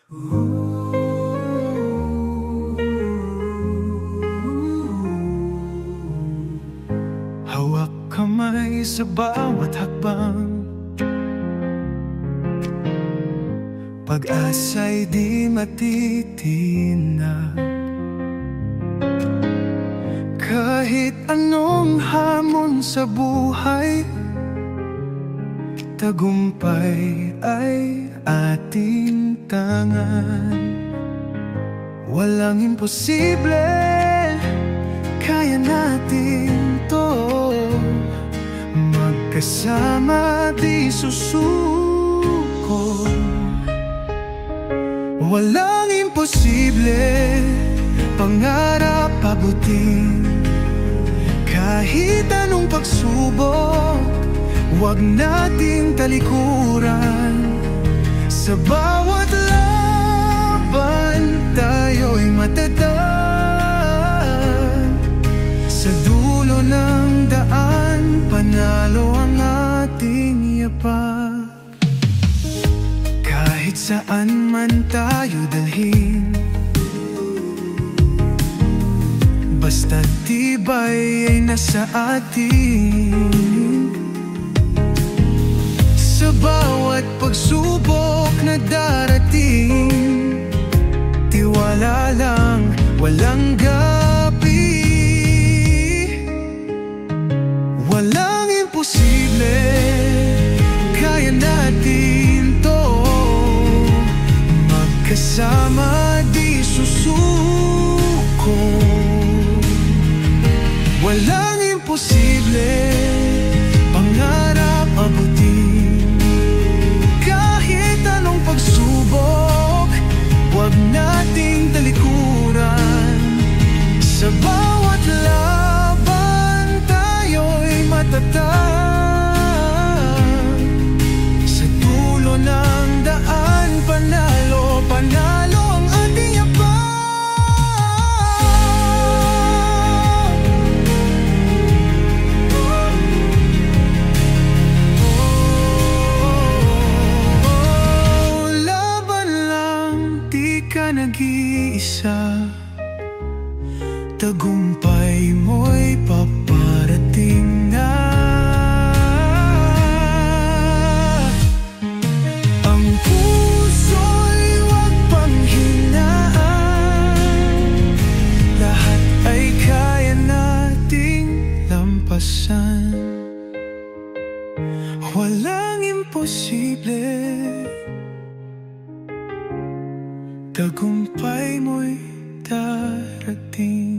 Hawak kamay sa bawat hakbang, pag-asa'y di matitinag. Kahit anong hamon sa buhay, tagumpay ay ating tangan. Walang imposible, kaya natin to. Magkasama di susuko. Walang imposible, pangarap abutin. Kahit anong pagsubok, huwag nating talikuran. Sa bawat laban, tayo'y matatag. Sa dulo ng daan, panalo ang ating yapak. Kahit saan man tayo dalhin, basta tibay ay nasa atin. Sa bawat pagsubok na darating, tiwala lang, walang gabi. Walang imposible, kaya natin to. Magkasama di susuko. Walang imposible, pangarap abutin. Kahit anong pagsubok, huwag nating talikuran. Sa bawat laban, tayo'y matatag. Sa dulo ng daan, panalo, panalo ang ating yapak. Nag-iisa, tagumpay mo'y paparating na. Ang puso'y huwag panghinaan, lahat ay kaya nating lampasan. Walang imposible, tagumpay mo'y darating.